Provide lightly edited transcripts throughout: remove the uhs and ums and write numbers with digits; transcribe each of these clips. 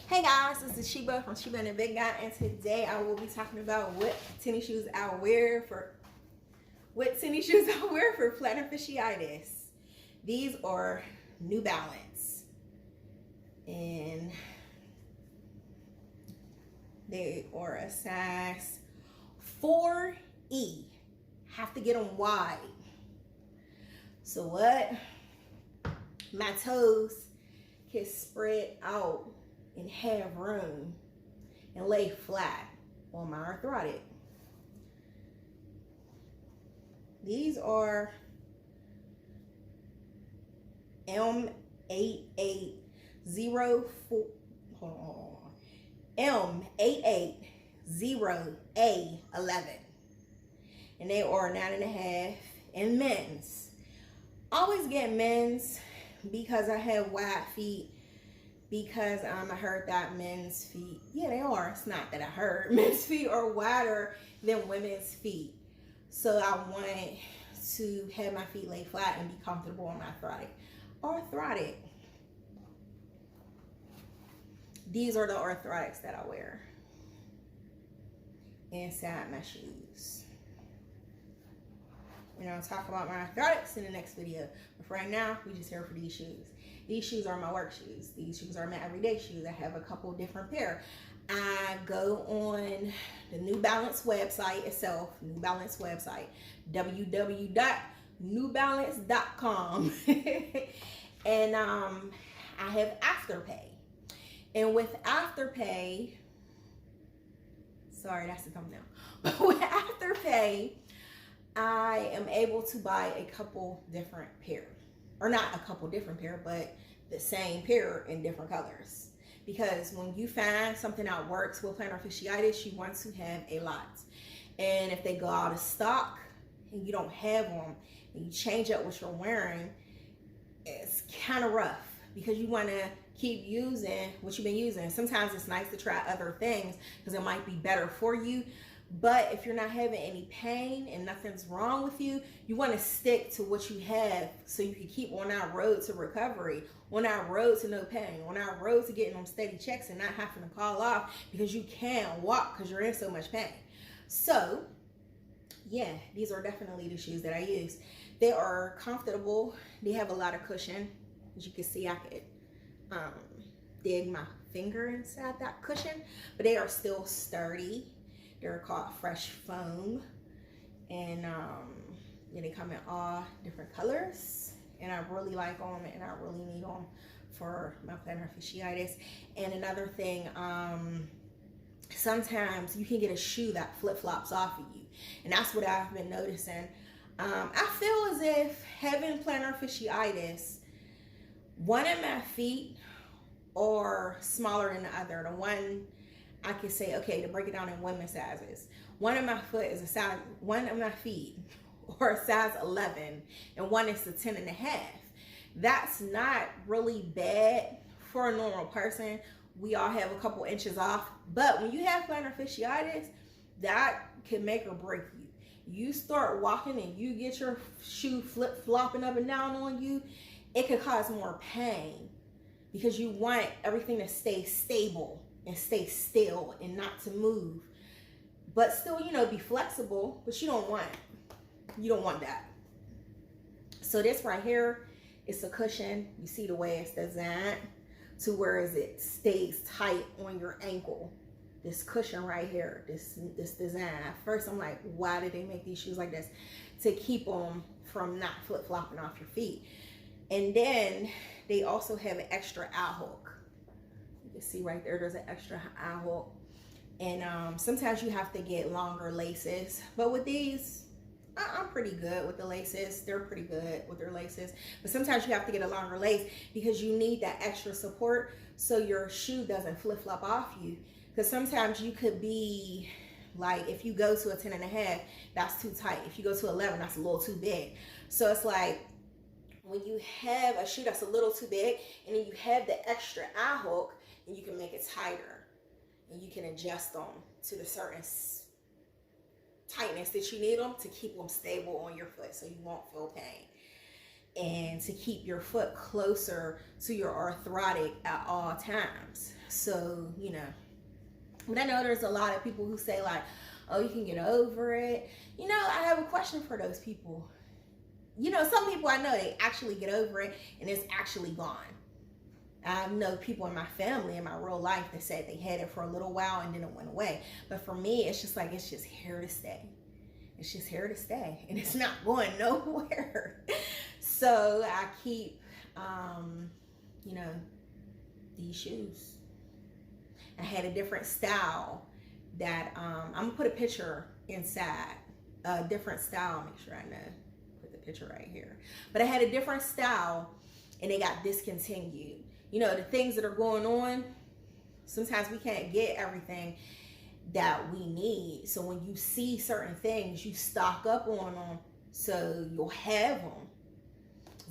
Hey guys, this is SheBa from SheBa and the Big Guy, and today I will be talking about what tennis shoes I wear for plantar fasciitis. These are New Balance, and they are a size 4E. Have to get them wide. So what? My toes can spread out and have room and lay flat on my arthritic. These are M8804, M880A11, and they are 9.5 in men's. I always get men's because I have wide feet. Because I heard that men's feet, yeah, they are. It's not that I heard. Men's feet are wider than women's feet. So I wanted to have my feet lay flat and be comfortable on my arthritic. These are the arthritics that I wear inside my shoes. And I'll talk about my arthritics in the next video. But for right now, we just here for these shoes. These shoes are my work shoes. These shoes are my everyday shoes. I have a couple different pair. I go on the New Balance website itself, New Balance website, www.newbalance.com. And I have Afterpay. And with Afterpay, sorry, that's the thumbnail. But with Afterpay, I am able to buy a couple different pair. Or not a couple different pair, but the same pair in different colors. Because when you find something that works with plantar fasciitis, you want to have a lot. And if they go out of stock and you don't have them, and you change up what you're wearing, it's kind of rough. Because you want to keep using what you've been using. Sometimes it's nice to try other things because it might be better for you. But if you're not having any pain and nothing's wrong with you, you want to stick to what you have so you can keep on our road to recovery, on our road to no pain, on our road to getting them steady checks and not having to call off because you can't walk because you're in so much pain. So, yeah, these are definitely the shoes that I use. They are comfortable. They have a lot of cushion. As you can see, I could dig my finger inside that cushion, but they are still sturdy. They're called Fresh Foam, and yeah, they come in all different colors, and I really like them, and I really need them for my plantar fasciitis. And another thing, sometimes you can get a shoe that flip-flops off of you, and that's what I've been noticing. I feel as if having plantar fasciitis, one of my feet are smaller than the other. The one I can say, okay, to break it down in women's sizes. One of my feet or a size 11, and one is a 10.5. That's not really bad for a normal person. We all have a couple inches off, but when you have plantar fasciitis, that can make or break you. You start walking and you get your shoe flip-flopping up and down on you, it could cause more pain because you want everything to stay stable and stay still and not to move, but still, you know, be flexible. But you don't want that. So this right here, it's a cushion. You see the way it's designed to where it stays tight on your ankle. This cushion right here, this design. At first, I'm like, why did they make these shoes like this? To keep them from not flip-flopping off your feet. And then they also have an extra eye hook. You can see right there, there's an extra eye hook. And sometimes you have to get longer laces. But with these, I'm pretty good with the laces. They're pretty good with their laces. But sometimes you have to get a longer lace because you need that extra support so your shoe doesn't flip-flop off you. Because sometimes you could be like, if you go to a 10.5, that's too tight. If you go to 11, that's a little too big. So it's like, when you have a shoe that's a little too big and then you have the extra eye hook, and you can make it tighter and you can adjust them to the certain tightness that you need them to keep them stable on your foot so you won't feel pain. And to keep your foot closer to your arthritic at all times. So, but I know there's a lot of people who say like, oh, you can get over it. I have a question for those people. Some people I know, they actually get over it and it's actually gone. I know people in my family, in my real life, that said they had it for a little while and then it went away. But for me, it's just like, it's just here to stay. It's just here to stay and it's not going nowhere. So I keep, these shoes. I had a different style that, I'm gonna put a picture inside, a different style, make sure I know, put the picture right here. But I had a different style and they got discontinued. The things that are going on, sometimes we can't get everything that we need. So when you see certain things, you stock up on them so you'll have them.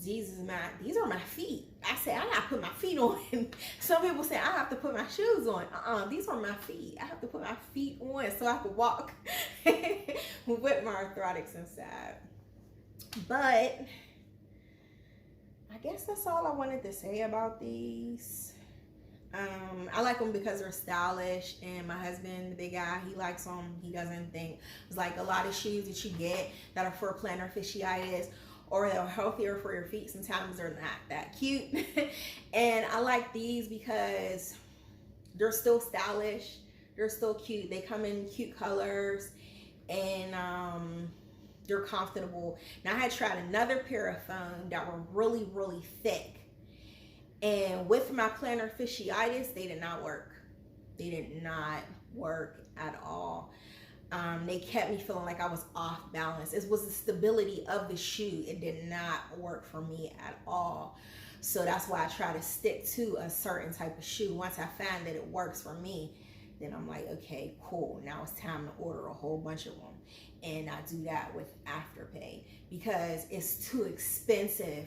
These are my feet. I say I gotta put my feet on. Some people say I have to put my shoes on. These are my feet. I have to put my feet on so I can walk with my arthritis inside. But I guess that's all I wanted to say about these. I like them because they're stylish, and my husband, the big guy, he likes them. He doesn't think it's like a lot of shoes that you get that are for plantar fasciitis or they're healthier for your feet. Sometimes they're not that cute. And I like these because they're still stylish. They're still cute. They come in cute colors and they're comfortable. Now I had tried another pair of foam that were really, really thick. And with my plantar fasciitis, they did not work. They did not work at all. They kept me feeling like I was off balance. It was the stability of the shoe. It did not work for me at all. So that's why I try to stick to a certain type of shoe. Once I find that it works for me, then I'm like, okay, cool. Now it's time to order a whole bunch of them. And I do that with Afterpay because it's too expensive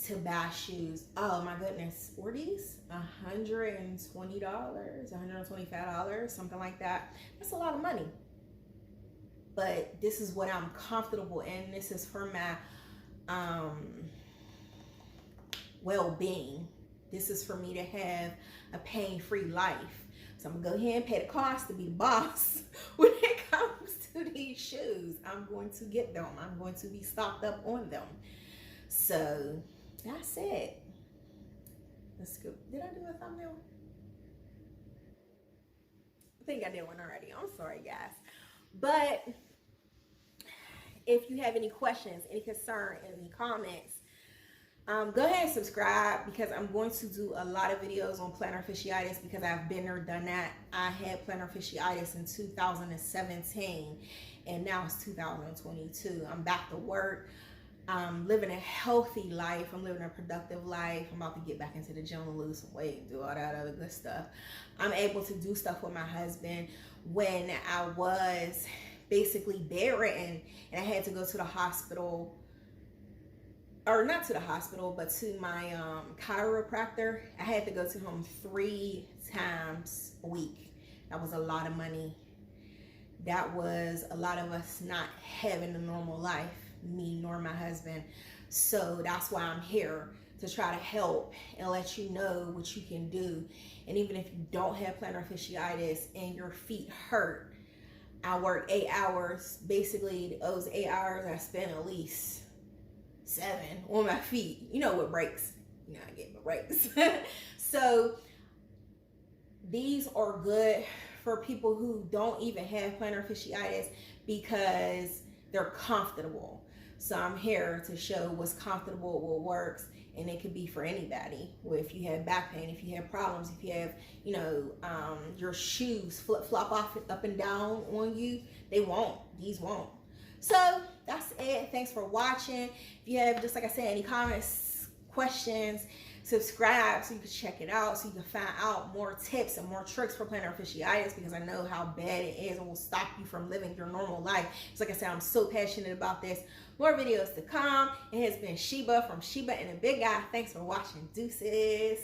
to buy shoes. Oh my goodness, were these $120, $125, something like that? That's a lot of money. But this is what I'm comfortable in. This is for my well-being. This is for me to have a pain-free life. So I'm gonna go ahead and pay the cost to be the boss when it comes to these shoes. I'm going to get them. I'm going to be stocked up on them. So that's it. Let's go. Did I do a thumbnail? I think I did one already. I'm sorry, guys. But if you have any questions, any concern, any comments, go ahead and subscribe because I'm going to do a lot of videos on plantar fasciitis because I've been there, done that. I had plantar fasciitis in 2017 and now it's 2022. I'm back to work. I'm living a healthy life. I'm living a productive life. I'm about to get back into the gym and lose some weight and do all that other good stuff. I'm able to do stuff with my husband. When I was basically bedridden and I had to go to the hospital, or not to the hospital, but to my chiropractor, I had to go to him 3 times a week. That was a lot of money. That was a lot of us not having a normal life, me nor my husband. So that's why I'm here, to try to help and let you know what you can do. And even if you don't have plantar fasciitis and your feet hurt, I work 8 hours. Basically, those 8 hours I spend at least 7 on my feet. With breaks. I get my breaks. So these are good for people who don't even have plantar fasciitis because they're comfortable. So I'm here to show what's comfortable, what works, and it could be for anybody. If you have back pain, if you have problems, if you have, your shoes flip-flop off up and down on you, they won't. These won't. So that's it. Thanks for watching. If you have, just like I said, any comments, questions, subscribe so you can check it out, so you can find out more tips and more tricks for plantar fasciitis, because I know how bad it is and will stop you from living your normal life. So like I said, I'm so passionate about this. More videos to come. It has been SheBa from SheBa and the Big Guy. Thanks for watching. Deuces.